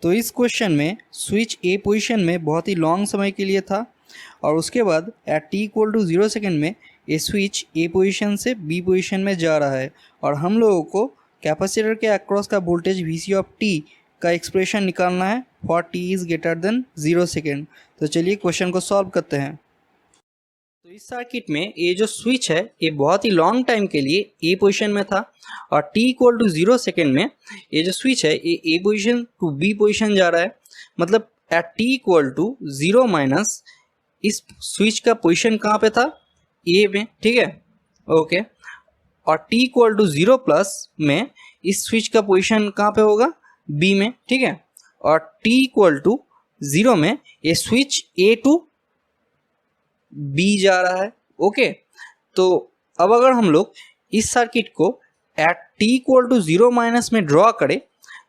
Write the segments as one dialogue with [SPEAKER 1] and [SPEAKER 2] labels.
[SPEAKER 1] तो इस क्वेश्चन में स्विच ए पोजीशन में बहुत ही लॉन्ग समय के लिए था और उसके बाद at T equal to 0 second में ये स्विच ए पोजीशन से बी पोजीशन में जा रहा है और हम लोगों को कैपेसिटर के अक्रॉस का voltage V C of T का एक्सप्रेशन निकालना है for T is greater than 0 second. तो चलिए क्वेश्चन को सॉल्व करते हैं। तो इस सर्किट में ये जो स्विच है ये बहुत ही लॉन्ग टाइम के लिए ए पोजीशन में था और t इक्वल टू 0 सेकेंड में ये जो स्विच है ये A position to B position जा रहा है। मतलब at t equal to 0 minus इस स्विच का पोजीशन कहाँ पे था, ए में, ठीक है, ओके। और t इक्वल टू 0 प्लस में इस स्विच का पोजीशन कहाँ पे होगा, बी में, ठीक है। और t इक्वल टू 0 में ये स्विच ए टू बी जा रहा है, ओके। तो अब अगर हम लोग इस सर्किट को at t equal to 0 minus में ड्रॉ करें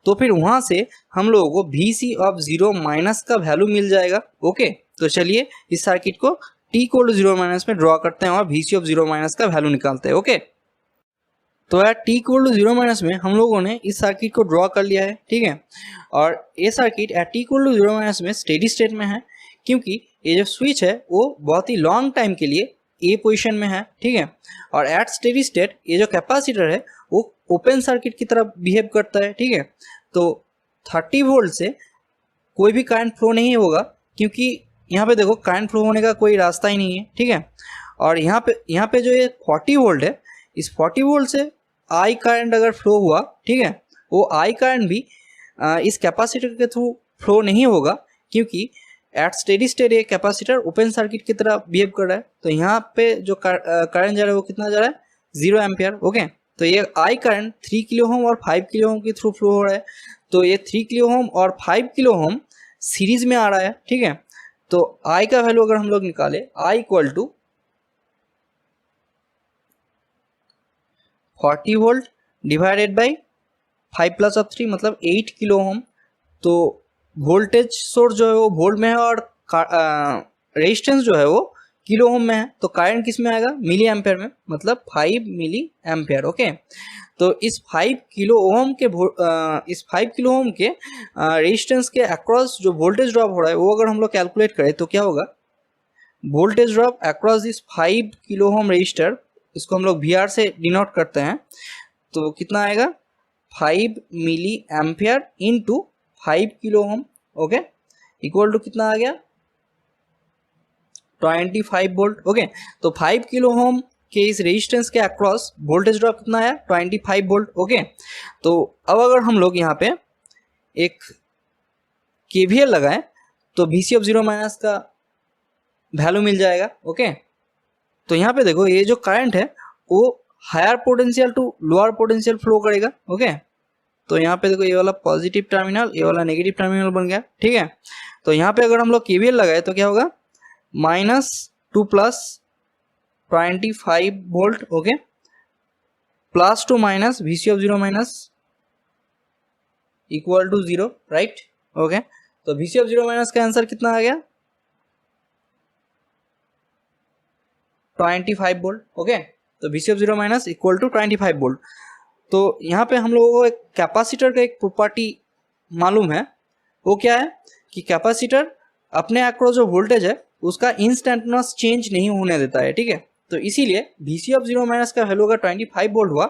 [SPEAKER 1] तो फिर वहाँ से हम लोगों को वी सी ऑफ 0 माइनस का वैल्यू मिल जाएगा, ओके। तो चलिए इस सर्किट को t इक्वल टू 0 माइनस में ड्रॉ करते हैं और वी सी ऑफ 0 माइनस का वैल्यू निकालते हैं, ओके। तो at t equal to 0 minus में हम लोगों ने इस सर्किट को ड्रॉ कर लिया है, ठीक है। और ये circuit at t equal to 0 minus में स्टेडी स्टेट में है क्योंकि ये जो स्विच है वो बहुत ही लॉन्ग टाइम के लिए ए पोजीशन में है, ठीक है। और एट स्टेडी स्टेट ये जो कैपेसिटर है वो ओपन सर्किट की तरह बिहेव करता है, ठीक है। तो 30 वोल्ट से कोई भी करंट फ्लो नहीं होगा क्योंकि यहाँ पे देखो करंट फ्लो होने का कोई रास्ता ही नहीं है, ठीक है। और यहाँ पे जो ये 40 वोल्ट है, इस 40 वोल्ट से आई करंट अगर फ्लो हुआ, ठीक है, वो आई करंट भी इस कैपेसिटर के थ्रू फ्लो नहीं होगा क्योंकि एट स्टेडी स्टेट ये कैपेसिटर ओपन सर्किट की तरह बिहेव कर रहा है। तो यहाँ पे जो करंट जा रहा है वो कितना जा रहा है, 0 एम्पियर, ओके। तो ये आई करंट 3 किलो ओम और 5 किलो ओम के थ्रू फ्लो हो रहा है। तो ये 3 किलो ओम और 5 किलो ओम सीरीज में आ रहा है, ठीक है। तो आई का वैल्यू अगर हम लोग निकाले, I equal to 40 volt divided by 5 plus of 3 मतलब 8 किलो ओम। तो वोल्टेज सोर्स जो है वो वोल्ट में है और रेजिस्टेंस जो है वो किलो ओम में है। तो करंट किस में आएगा, मिली एम्पेयर में, मतलब 5 मिली एम्पेयर, ओके। तो इस 5 किलो ओम के रेजिस्टेंस के अक्रॉस जो वोल्टेज ड्रॉप हो रहा है वो अगर हम लोग कैलकुलेट करें तो क्या होगा, voltage drop across this 5 kilo ohm resistor, इसको हम लोग वी आर से डिनोट करते हैं, तो कितना आएगा, 5 milli ampere into 5 kilo ohm, okay, equal to कितना आ गया, 25 वोल्ट, ओके। तो 5 किलो ओम के इस रेजिस्टेंस के अक्रॉस वोल्टेज ड्रॉप कितना है, 25 वोल्ट, ओके। तो अब अगर हम लोग यहाँ पे एक केवीएल लगाएं तो वी सी ऑफ 0 माइनस का वैल्यू मिल जाएगा, ओके। तो यहाँ पे देखो ये जो करंट है वो higher potential to lower potential flow करेगा, ओके। तो यहाँ पे देखो ये वाला पॉजिटिव टर्मिनल, ये वाला नेगेटिव टर्मिनल बन गया, ठीक है। तो यहाँ पे अगर हम लोग केवीएल लगाए तो क्या होगा, -2 plus 25 volt, okay, plus to minus V C of 0 minus equal to 0, right, okay. तो वी सी ऑफ 0 माइनस का आंसर कितना आ गया, 25 वोल्ट, ओके। तो V C of 0 minus equal to 25 volt. तो यहाँ पे हम लोगों को एक कैपेसिटर का एक प्रॉपर्टी मालूम है, वो क्या है कि कैपेसिटर अपने अक्रॉस जो वोल्टेज है उसका इंस्टेंटेनियस चेंज नहीं होने देता है, ठीक है। तो इसीलिए वी सी ऑफ 0 माइनस का वैल्यू अगर 25 वोल्ट हुआ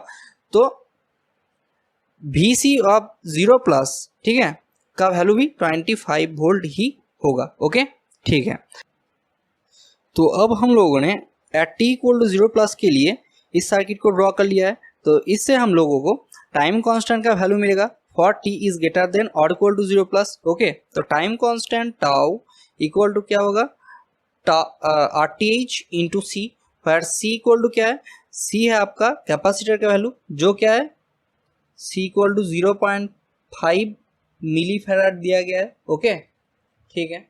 [SPEAKER 1] तो वी सी ऑफ 0 प्लस, ठीक है, का वैल्यू भी 25 वोल्ट ही होगा, ओके, ठीक है। तो अब हम लोगों ने at T equal to 0 plus के लिए इस सर्किट को ड्रॉ कर लिया है। तो इससे हम लोगों को टाइम कांस्टेंट का वैल्यू मिलेगा for T is greater than और इक्वल टू 0 प्लस, ओके। तो time constant tau equal to क्या होगा, R T H into C, फिर सी इक्वल टू क्या है, सी है आपका कैपेसिटर का वैल्यू जो क्या है, सी इक्वल टू 0.5 मिली फैराड दिया गया है, ओके, ठीक है।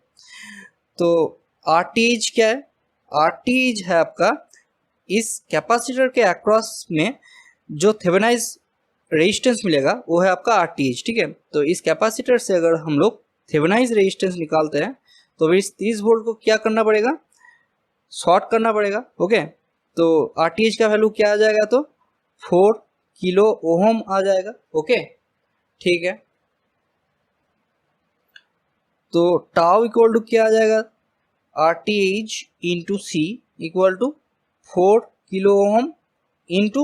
[SPEAKER 1] तो आर टी एच क्या है, आर टी एच है आपका इस कैपेसिटर के अक्रॉस में जो थेवेनिन रेजिस्टेंस मिलेगा वो है आपका आर टी एच, ठीक है। तो इस कैपेसिटर से अगर हम लोग थेवेनिन रेजिस्टेंस निकालते हैं तो इस 30 वोल्ट को क्या करना पड़ेगा, शॉर्ट करना पड़ेगा, ओके। तो आर टी एच का वैल्यू क्या आ जाएगा, तो 4 किलो ओम आ जाएगा, ओके, ठीक है। तो टाउ इक्वल टू क्या आ जाएगा, RTH into C equal to 4 kilo ohm into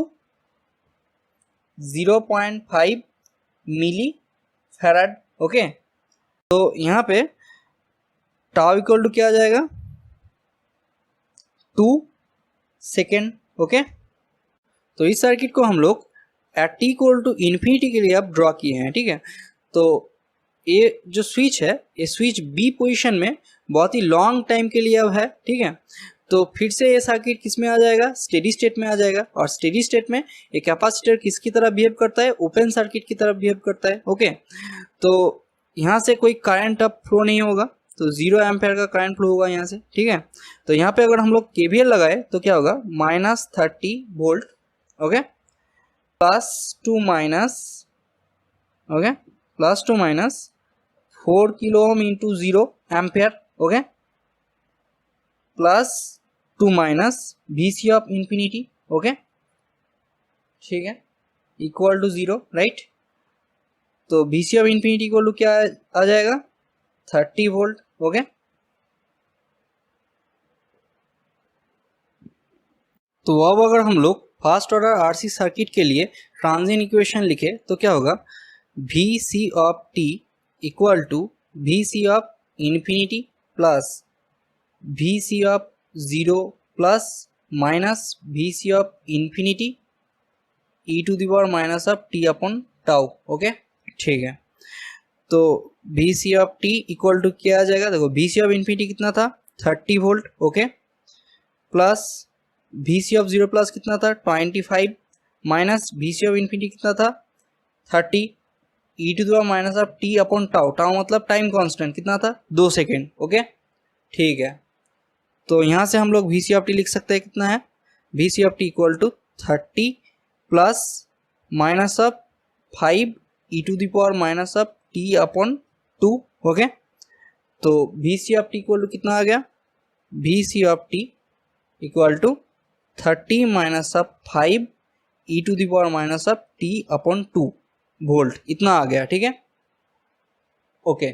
[SPEAKER 1] 0.5 milli farad. Okay, तो यहाँ पे टाउ इक्वल टू क्या आ जाएगा, 2 सेकेंड। ओके, तो इस सर्किट को हम लोग at T equal to infinity के लिए अब ड्रॉ किए हैं। ठीक है, तो ये जो स्विच है, ये स्विच बी पोजीशन में बहुत ही लॉन्ग टाइम के लिए अब है। ठीक है, तो फिर से ये सर्किट किस में आ जाएगा, स्टेडी स्टेट में आ जाएगा। और स्टेडी स्टेट में ये कैपेसिटर किसकी तरह बिहेव करता है, ओपन सर्किट की तरह बिहेव करता है। ओके, तो यहाँ से कोई करंट अब फ्लो नहीं होगा, तो 0 एम्पेयर का करंट फ्लो होगा यहाँ से। ठीक है, तो यहाँ पे अगर हम लोग KVL लगाए तो क्या होगा, -30 volt. Okay, plus to minus 4 kilo ohm into 0 ampere. Okay, plus to minus VC of infinity. Okay, ठीक है, इक्वल टू 0, राइट। तो VC of infinity equal to क्या आ जाएगा, 30 वोल्ट। ओके, तो अब अगर हम लोग फर्स्ट ऑर्डर RC सर्किट के लिए ट्रांजिएंट इक्वेशन लिखे तो क्या होगा, VC of t equal to VC of infinity plus VC of 0 plus minus VC of infinity e to the power minus of t upon tau. Okay, ठीक है, तो VC of t equal to क्या आ जाएगा, देखो VC of infinity कितना था, 30 volt. Okay, plus VC of 0 plus कितना था, 25 माइनस VC ऑफ इन्फिनिटी कितना था, 30 e to the power minus of t upon tau. Tau मतलब टाइम कांस्टेंट कितना था, 2 सेकेंड। ओके, ठीक है, तो यहाँ से हम लोग VC ऑफ t लिख सकते हैं, कितना है, VC of t equal to 30 plus minus of 5 e to the power minus of t upon 2। Okay, तो VC of t equal to कितना आ गया, VC of t equal to 30 minus of 5 e to the power minus of t upon 2 volt, इतना आ गया। ठीक है, okay.